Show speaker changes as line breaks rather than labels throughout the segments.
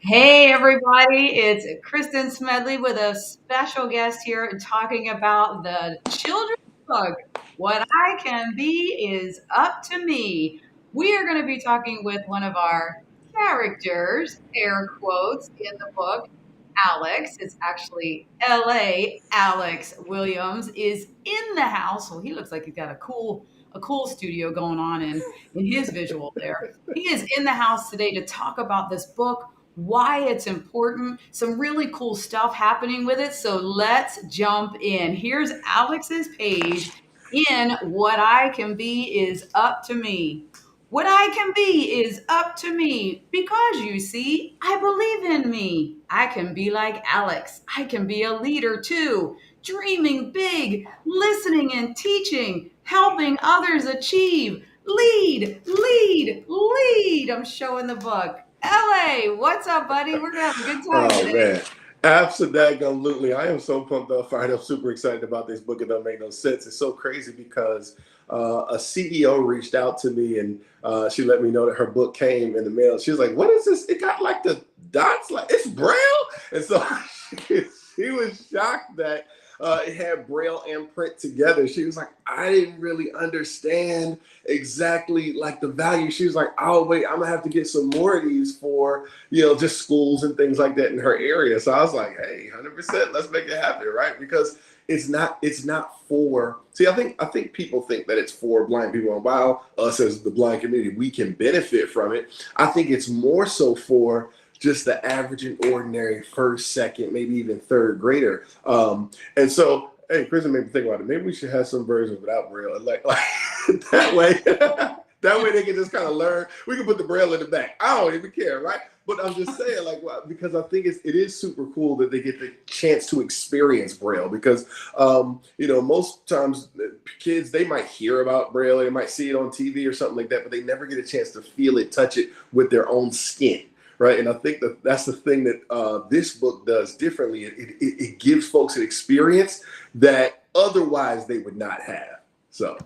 Hey everybody, it's Kristin Smedley with a special guest here talking about the children's book, What I Can Be Is Up to Me. We are going to be talking with one of our characters, air quotes, in the book, Alex. It's actually LA. Alex Williams is in the house. Well, he looks like he's got a cool studio going on in his visual there. He is in the house today to talk about this book, why it's important, some really cool stuff happening with it. So let's jump in. Here's Alex's page in What I Can Be Is Up to Me. What I can be is up to me because you see, I believe in me. I can be like Alex. I can be a leader too, dreaming big, listening and teaching, helping others achieve. Lead, lead, lead. I'm showing the book. LA, what's up, buddy? We're gonna have a good time
Oh
today.
man, absolutely! I am so pumped up, fired up, super excited about this book. It don't make no sense. It's so crazy because a CEO reached out to me and she let me know that her book came in the mail. She was like, "What is this? It got like the dots, like it's Braille." And so she was shocked that it had Braille and print together. She was like, "I didn't really understand exactly like the value." She was like, "Oh wait, I'm gonna have to get some more of these for." Just schools and things like that in her area. So I was like, hey, 100%, let's make it happen, right? Because it's not for. See, I think people think that it's for blind people, and while us as the blind community, we can benefit from it. I think it's more so for just the average and ordinary first, second, maybe even third grader. And so, hey, Kristen made me think about it. Maybe we should have some versions without Braille, like that way. That way they can just kind of learn. We can put the Braille in the back. I don't even care, right? But I'm just saying, like, because I think it is super cool that they get the chance to experience Braille. Because, most times kids, they might hear about Braille, they might see it on TV or something like that, but they never get a chance to feel it, touch it with their own skin. Right, and I think that that's the thing that this book does differently. It gives folks an experience that otherwise they would not have. So,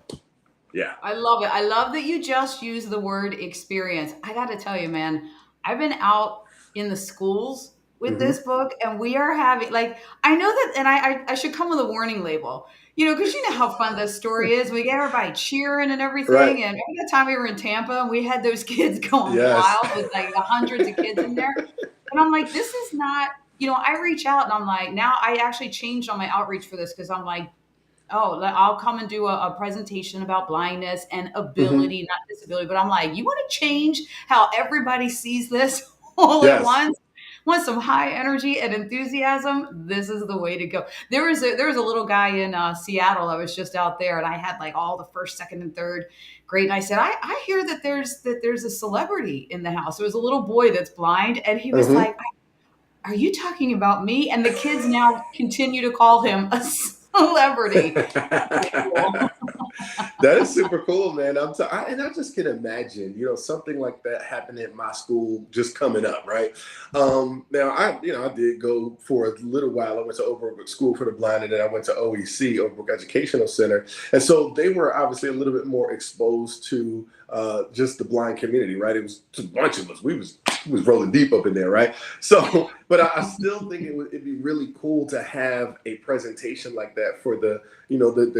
yeah.
I love it. I love that you just use the word experience. I got to tell you, man, I've been out in the schools with
Hmm.
this book, and we are having like I know that, and I should come with a warning label, because you know how fun this story is. We get everybody cheering and
Right.
everything, and every time we were in Tampa, and we had those kids going
Yes.
wild with like the hundreds of kids in there, and I'm like, this is not. I reach out and I'm like, now I actually changed on my outreach for this because I'm like, oh, I'll come and do a presentation about blindness and
Hmm.
ability, not disability. But I'm like, you want to change how everybody sees this all at
Yes.
once? Want some high energy and enthusiasm? This is the way to go. There was a little guy in Seattle. I was just out there, and I had like all the first, second, and third grade. And I said, I hear that there's a celebrity in the house. There was a little boy that's blind, and he was
Hmm.
like, are you talking about me? And the kids now continue to call him a celebrity. Pretty cool.
That is super cool, man. And I just can imagine, something like that happening at my school just coming up, right? Now, I did go for a little while. I went to Overbrook School for the Blind, and then I went to OEC, Overbrook Educational Center, and so they were obviously a little bit more exposed to just the blind community, right? It was just a bunch of us. We was rolling deep up in there, right? So, but I still think it'd be really cool to have a presentation like that for the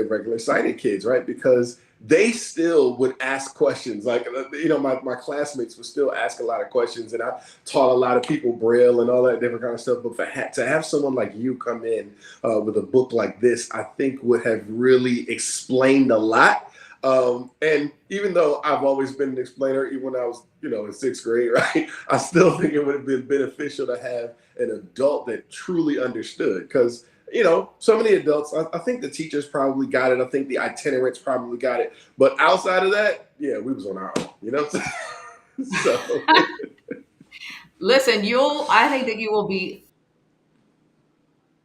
regular sighted kids, right? Because they still would ask questions. Like, my classmates would still ask a lot of questions, and I taught a lot of people Braille and all that different kind of stuff. But to have someone like you come in with a book like this, I think would have really explained a lot. And even though I've always been an explainer, even when I was, in sixth grade, right, I still think it would have been beneficial to have an adult that truly understood. Because so many adults, I think the teachers probably got it. I think the itinerants probably got it. But outside of that, yeah, we was on our own. So,
Listen, I think that you will be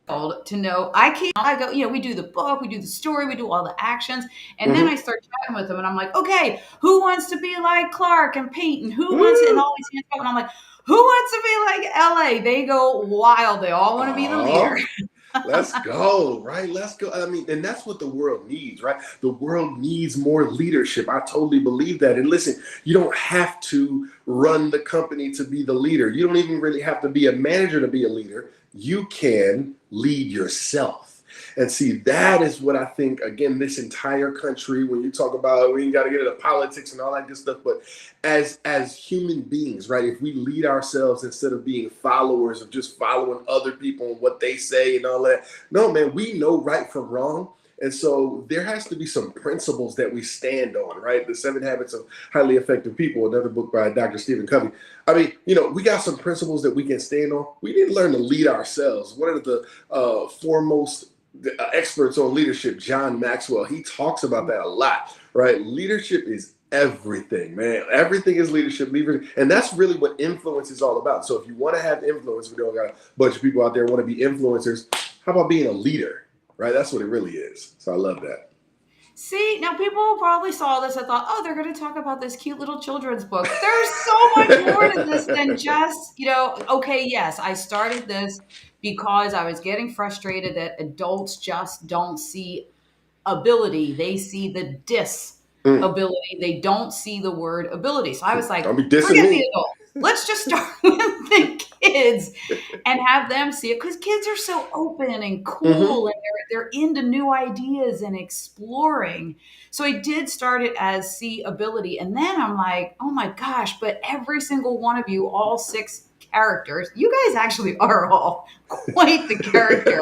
thrilled to know I go, we do the book, we do the story, we do all the actions. And then I
mhm.
start chatting with them and I'm like, okay, who wants to be like Clark and Peyton? Who wants it? And
Woo!
all these hands go. And I'm like, who wants to be like LA? They go wild. They all want to be the leader.
Aw. Let's go, right? Let's go. I mean, and that's what the world needs, right? The world needs more leadership. I totally believe that. And listen, you don't have to run the company to be the leader. You don't even really have to be a manager to be a leader. You can lead yourself. And see, that is what I think, again, this entire country, when you talk about, we ain't got to get into politics and all that good stuff, but as human beings, right? If we lead ourselves instead of being followers of just following other people and what they say and all that, no, man, we know right from wrong. And so there has to be some principles that we stand on, right? The Seven Habits of Highly Effective People, another book by Dr. Stephen Covey. I mean, we got some principles that we can stand on. We didn't learn to lead ourselves. One of the foremost experts on leadership, John Maxwell, he talks about that a lot, right? Leadership is everything, man. Everything is leadership, and that's really what influence is all about. So if you want to have influence, we don't got a bunch of people out there want to be influencers. How about being a leader, right? That's what it really is. So I love that.
See, now people probably saw this and thought, oh, they're going to talk about this cute little children's book. There's so much more to this than just, okay, yes, I started this because I was getting frustrated that adults just don't see ability. They see the
Mm,
disability. They don't see the word ability. So I was like,
don't be dissing
forget the
me.
adults. Let's just start with the kids and have them see it because kids are so open and
Mm-hmm.
cool and they're into new ideas and exploring. So I did start it as see ability. And then I'm like, oh my gosh, but every single one of you, all six characters, you guys actually are all quite the character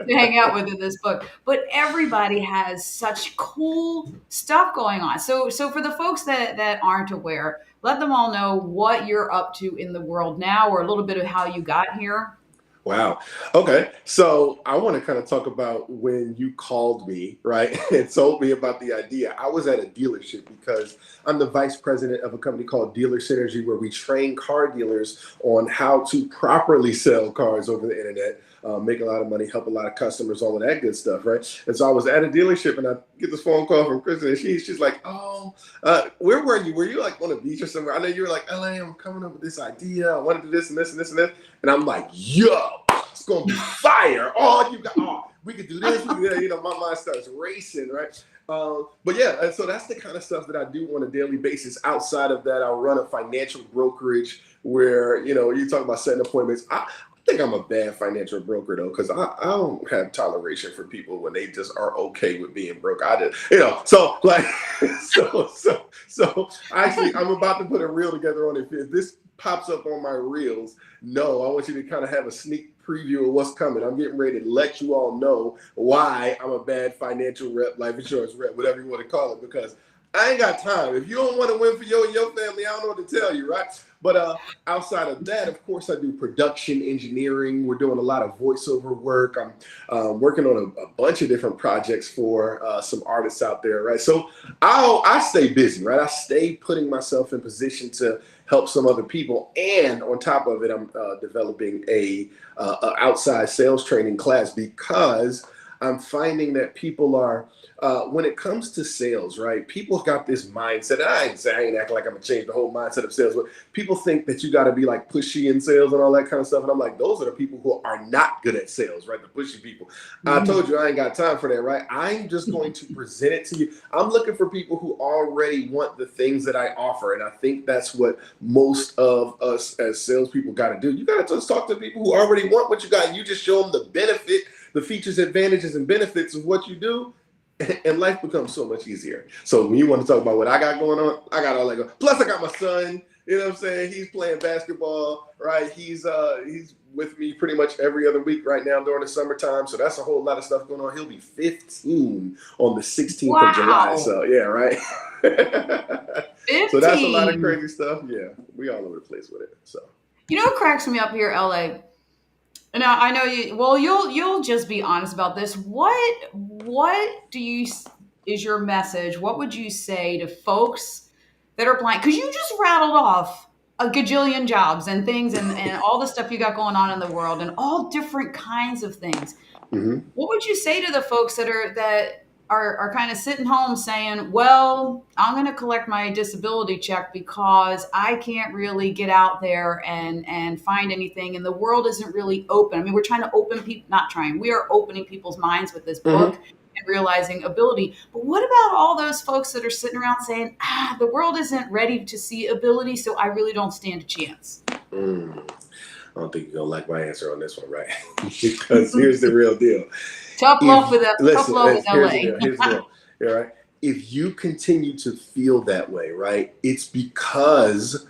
to hang out with in this book. But everybody has such cool stuff going on. So for the folks that aren't aware, let them all know what you're up to in the world now, or a little bit of how you got here.
Wow. Okay. So I want to kind of talk about when you called me, right, and told me about the idea. I was at a dealership because I'm the vice president of a company called Dealer Synergy, where we train car dealers on how to properly sell cars over the internet, make a lot of money, help a lot of customers, all of that good stuff, right? And so I was at a dealership and I get this phone call from Kristin, and she's like, oh, where were you? Were you like on a beach or somewhere? I know you were like, LA, I'm coming up with this idea. I want to do this and this and this and this. And I'm like, yo, it's gonna be fire. Oh, we could do this, we could do that. My mind starts racing, right? But yeah, and so that's the kind of stuff that I do on a daily basis. Outside of that, I'll run a financial brokerage where, you talk about setting appointments. I think I'm a bad financial broker though, because I don't have toleration for people when they just are okay with being broke. I just, so like, so actually, I'm about to put a reel together on it. If this pops up on my reels, no, I want you to kind of have a sneak preview of what's coming. I'm getting ready to let you all know why I'm a bad financial rep, life insurance rep, whatever you want to call it, because I ain't got time. If you don't want to win for you and your family, I don't know what to tell you, right? But outside of that, of course, I do production engineering. We're doing a lot of voiceover work. I'm working on a bunch of different projects for some artists out there, right? So I stay busy, right? I stay putting myself in position to help some other people, and on top of it, I'm developing a outside sales training class because I'm finding that people are when it comes to sales, right? People got this mindset. I ain't acting like I'm gonna change the whole mindset of sales, but people think that you got to be like pushy in sales and all that kind of stuff. And I'm like, those are the people who are not good at sales, right? The pushy people. I told you I ain't got time for that, right? I'm just going to present it to you. I'm looking for people who already want the things that I offer, and I think that's what most of us as salespeople got to do. You got to just talk to people who already want what you got. You just show them the benefit, the features, advantages, and benefits of what you do, and life becomes so much easier. So when you want to talk about what I got going on, I got all that going. Plus, I got my son. You know what I'm saying? He's playing basketball, right? He's with me pretty much every other week right now during the summertime. So that's a whole lot of stuff going on. He'll be 15 on the 16th of July.
Wow.
So yeah, right. So that's a lot of
15.
crazy stuff. Yeah, we all over the place with it. So
You know what cracks me up here, LA? Now I know you. Well, you'll just be honest about this. What do you is your message? What would you say to folks that are blind? Because you just rattled off a gajillion jobs and things and all the stuff you got going on in the world and all different kinds of things.
mhm.
What would you say to the folks that are that? are kind of sitting home saying, well, I'm going to collect my disability check because I can't really get out there and find anything. And the world isn't really open. I mean, we're trying to open people, not trying, we are opening people's minds with this book
Mm-hmm.
and realizing ability. But what about all those folks that are sitting around saying, the world isn't ready to see ability, so I really don't stand a chance?
Mm. I don't think you're gonna like my answer on this one, right? Because here's the real deal.
Tough love
If
with tough
listen,
love with
here's the
LA.
deal. Here's the deal. All right. If you continue to feel that way, right, it's because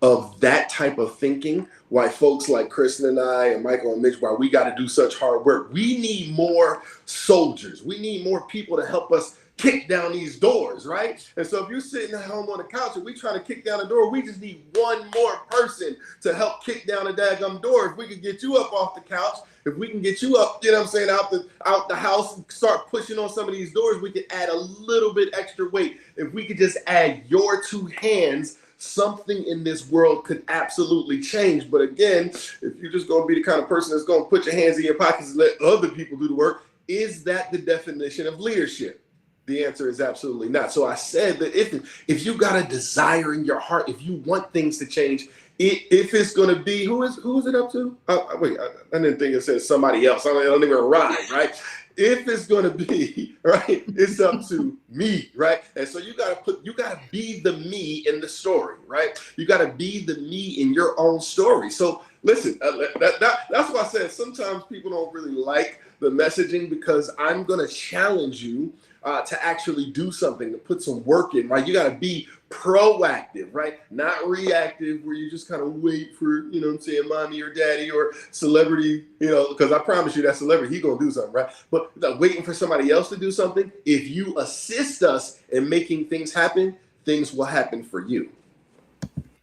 of that type of thinking why folks like Kristen and I and Michael and Mitch, why we got to do such hard work. We need more soldiers. We need more people to help us kick down these doors, right? And so if you're sitting at home on the couch and we trying to kick down the door, we just need one more person to help kick down the daggum door. If we could get you up off the couch, if we can get you up, you know what I'm saying, out the house and start pushing on some of these doors, we could add a little bit extra weight. If we could just add your two hands, something in this world could absolutely change. But again, if you're just going to be the kind of person that's going to put your hands in your pockets and let other people do the work, is that the definition of leadership? The answer is absolutely not. So I said that if you got a desire in your heart, if you want things to change, if it's going to be, who is it up to? Wait, I didn't think it said somebody else. I don't even rhyme, right? If it's going to be, right, it's up to me, right? And so you got to be the me in the story, right? You got to be the me in your own story. So listen, that's why I said sometimes people don't really like the messaging, because I'm going to challenge you to actually do something, to put some work in, right? You got to be proactive, right? Not reactive, where you just kind of wait for, you know what I'm saying, mommy or daddy or celebrity, you know, because I promise you that celebrity, he gonna do something, right? But waiting for somebody else to do something. If you assist us in making things happen, things will happen for you.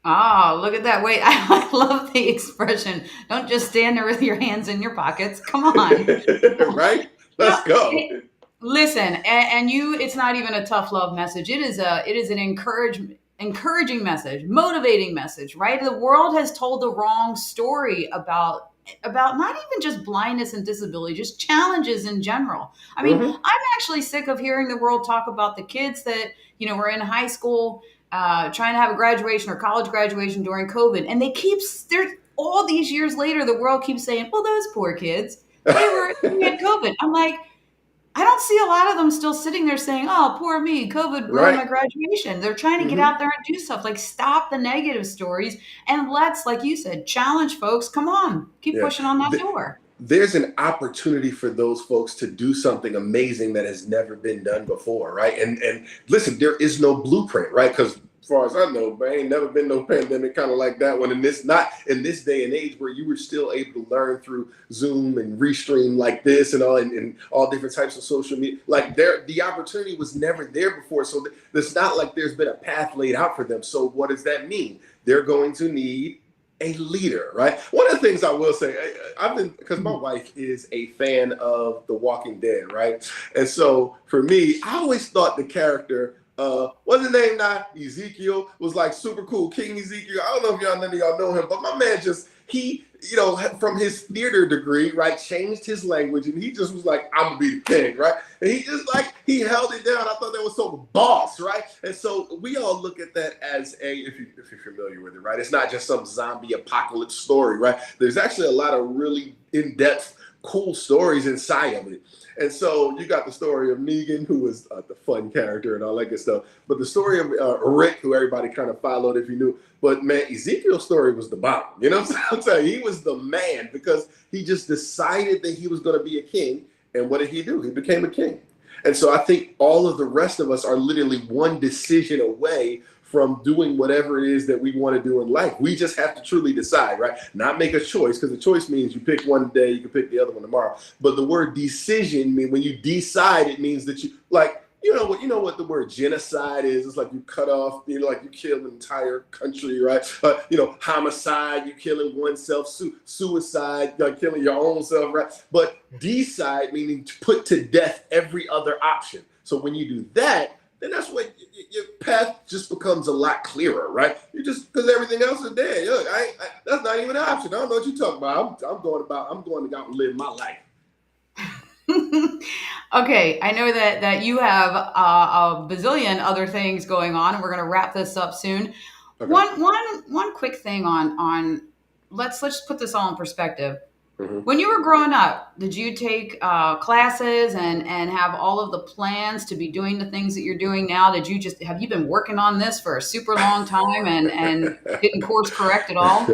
Oh, look at that. Wait, I love the expression. Don't just stand there with your hands in your pockets. Come on.
Right?
You know,
Let's go.
listen, and you, it's not even a tough love message. It is an encouraging message, motivating message, right? The world has told the wrong story about not even just blindness and disability, just challenges in general. I mean,
Mm-hmm.
I'm actually sick of hearing the world talk about the kids that, were in high school trying to have a graduation or college graduation during COVID. And they're all these years later, the world keeps saying, well, those poor kids, they had COVID. I'm like, I don't see a lot of them still sitting there saying, oh, poor me, COVID ruined
Right.
my graduation. They're trying to get
Mm-hmm.
out there and do stuff. Like, stop the negative stories and let's, like you said, challenge folks. Come on, keep
Yeah.
pushing on that door.
There's an opportunity for those folks to do something amazing that has never been done before, right? And listen, there is no blueprint, right? Because as far as I know, there ain't never been no pandemic kind of like that one. And this not in this day and age where you were still able to learn through Zoom and Restream like this and all different types of social media. Like the opportunity was never there before. So it's not like there's been a path laid out for them. So what does that mean? They're going to need a leader, right? One of the things I will say, I've been, because my wife is a fan of The Walking Dead, right? And so for me, I always thought the character, what's his name now? Ezekiel was like super cool. King Ezekiel. I don't know if none of y'all know him, but my man he, from his theater degree, right, changed his language, and he just was like, I'm gonna be the king, right? And he just he held it down. I thought that was so boss, right? And so we all look at that as if you're familiar with it, right? It's not just some zombie apocalypse story, right? There's actually a lot of really in-depth, cool stories inside of it. And so you got the story of Negan, who was the fun character and all that good stuff. But the story of Rick, who everybody kind of followed if you knew. But man, Ezekiel's story was the bomb. You know what I'm saying? He was the man because he just decided that he was going to be a king. And what did he do? He became a king. And so I think all of the rest of us are literally one decision away from doing whatever it is that we want to do in life. We just have to truly decide, right? Not make a choice, because the choice means you pick one day, you can pick the other one tomorrow. But the word decision means when you decide, it means that you what the word genocide is. It's like you cut off, like you kill an entire country, right? Homicide, you killing oneself, suicide, like killing your own self, right? But decide meaning to put to death every other option. So when you do that, then that's when your path just becomes a lot clearer, right? You just, because everything else is dead. Look, that's not even an option. I don't know what you're talking about. I'm going to go out and live my life.
Okay, I know that you have a bazillion other things going on, and we're going to wrap this up soon.
Okay.
One quick thing on let's put this all in perspective.
Hmm.
When you were growing up, did you take classes and have all of the plans to be doing the things that you're doing now? Did you just have you been working on this for a super long time and didn't course correct at all?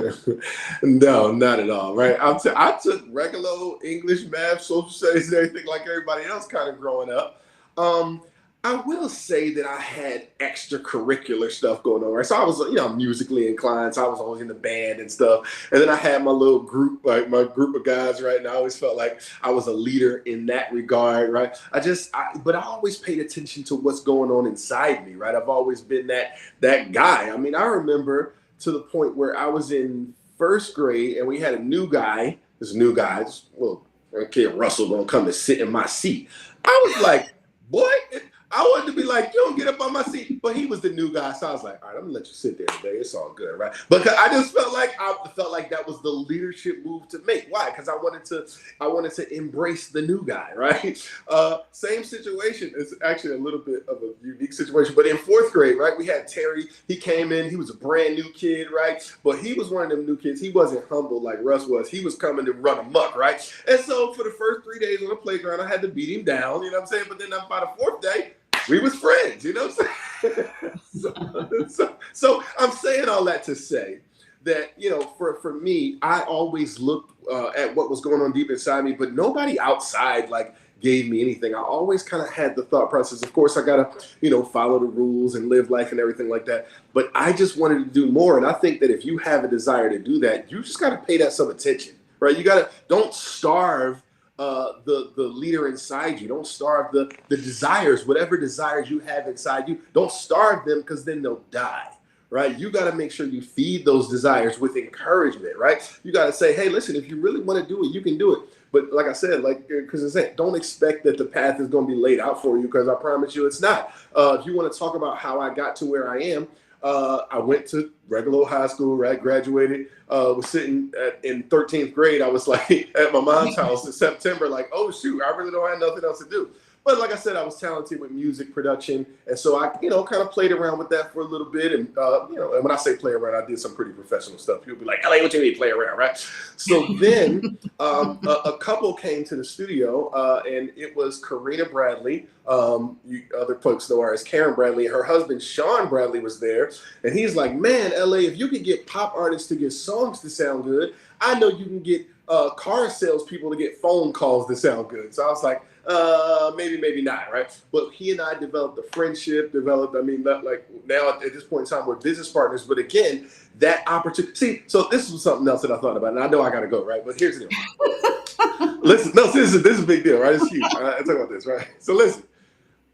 No, not at all. Right. I took regular old English, math, social studies, and everything like everybody else kind of growing up. Um, I will say that I had extracurricular stuff going on. Right. So I was, musically inclined. So I was always in the band and stuff. And then I had my little group, like my group of guys, right? And I always felt like I was a leader in that regard, right? But I always paid attention to what's going on inside me, right? I've always been that guy. I mean, I remember to the point where I was in first grade and we had a new guy. This new guy, this little kid Russell, gonna come and sit in my seat. I was like, boy, I wanted to be like, you don't get up on my seat. But he was the new guy, so I was like, all right, I'm gonna let you sit there today. It's all good, right? But I just felt like that was the leadership move to make. Why? Because I wanted to embrace the new guy, right? Same situation. It's actually a little bit of a unique situation. But in fourth grade, right, we had Terry. He came in. He was a brand new kid, right? But he was one of them new kids. He wasn't humble like Russ was. He was coming to run amok, right? And so for the first 3 days on the playground, I had to beat him down. You know what I'm saying? But then by the fourth day, we was friends. You know what I'm saying? So I'm saying all that to say that, for me, I always looked at what was going on deep inside me, but nobody outside like gave me anything. I always kind of had the thought process. Of course, I gotta, follow the rules and live life and everything like that. But I just wanted to do more. And I think that if you have a desire to do that, you just gotta pay that some attention, right? Don't starve the leader inside you. Don't starve the desires, whatever desires you have inside you. Don't starve them because then they'll die. Right, you got to make sure you feed those desires with encouragement. Right, you got to say, "Hey, listen, if you really want to do it, you can do it." But like I said, because I said, don't expect that the path is going to be laid out for you, because I promise you, it's not. If you want to talk about how I got to where I am, I went to regular old high school, right? Graduated. Was sitting in 13th grade. I was like at my mom's house in September, like, oh shoot, I really don't have nothing else to do. But like I said, I was talented with music production, and so I, kind of played around with that for a little bit. And and when I say play around, I did some pretty professional stuff. People be like, "LA, what you mean play around?" Right? So then a couple came to the studio, and it was Karina Bradley. Other folks know her as Karen Bradley. Her husband Sean Bradley was there, and he's like, "Man, LA, if you could get pop artists to get songs to sound good, I know you can get car salespeople to get phone calls to sound good." So I was like, maybe not, right? But he and I developed a friendship, I mean, not like now at this point in time, we're business partners. But again, that opportunity. See, so this was something else that I thought about, and I know I got to go, right? But here's the deal. Listen, no, this is a big deal, right? It's huge. I talk about this, right? So listen,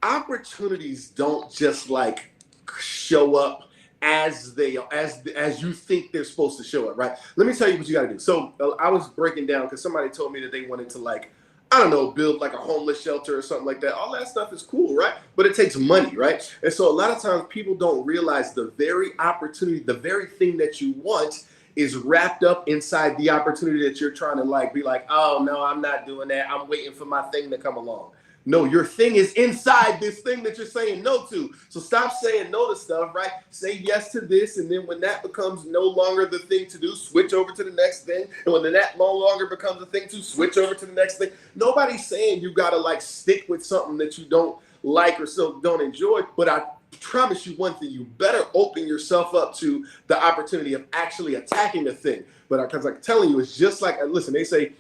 opportunities don't just like show up as you think they're supposed to show up, right? Let me tell you what you got to do. So I was breaking down because somebody told me that they wanted to, like, I don't know, build like a homeless shelter or something like that. All that stuff is cool, right? But it takes money, right? And so a lot of times people don't realize the very opportunity, the very thing that you want is wrapped up inside the opportunity that you're trying to like be like, oh no, I'm not doing that. I'm waiting for my thing to come along. No, your thing is inside this thing that you're saying no to. So stop saying no to stuff, right? Say yes to this, and then when that becomes no longer the thing to do, switch over to the next thing. And when that no longer becomes a thing to, switch over to the next thing. Nobody's saying you gotta like stick with something that you don't like or still don't enjoy, but I promise you one thing: you better open yourself up to the opportunity of actually attacking the thing. But because I'm telling you, it's just like, listen, they say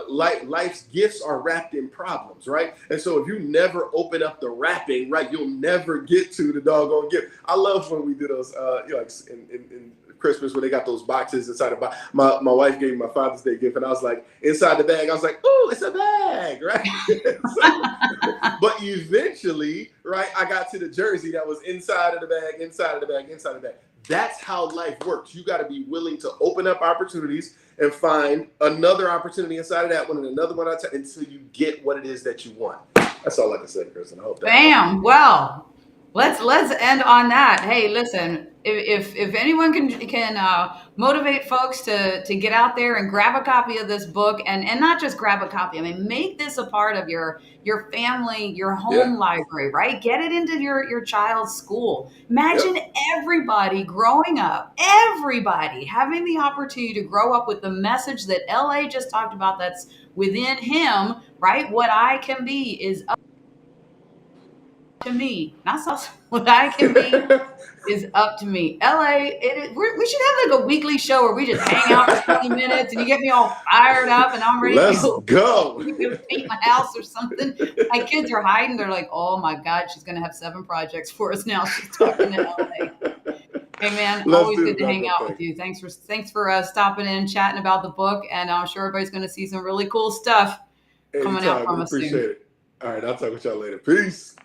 life's gifts are wrapped in problems, right? And so if you never open up the wrapping, right, you'll never get to the doggone gift. I love when we do those, like in Christmas, when they got those boxes inside the box. My wife gave me my Father's Day gift, and I was like, inside the bag, I was like, oh, it's a bag, right? But eventually, right, I got to the jersey that was inside of the bag, inside of the bag, inside of the bag. That's how life works. You got to be willing to open up opportunities and find another opportunity inside of that one and another one until you get what it is that you want. That's all I can say, Kristen. I hope that.
Bam. Well, Let's end on that. Hey, listen, if anyone can motivate folks to get out there and grab a copy of this book, and not just grab a copy. I mean, make this a part of your family, your
Yeah.
home library, right? Get it into your child's school.
Yep.
Imagine everybody growing up, everybody having the opportunity to grow up with the message that LA just talked about. That's within him, right? What I can be is up to me, not so what I can be is up to me. LA, we should have like a weekly show where we just hang out for 20 minutes and you get me all fired up and I'm ready to
Let's
go
go.
paint my house or something. My kids are hiding. They're like, oh my God, she's going to have 7 projects for us now. She's talking to LA. Hey man,
Let's
always
do
good
the
to hang
doggone
out with
thing.
you. Thanks for stopping in, chatting about the book, and I'm sure everybody's going to see some really cool stuff coming out
Anytime.
from
We
us soon.
appreciate it. All right. I'll talk with y'all later. Peace.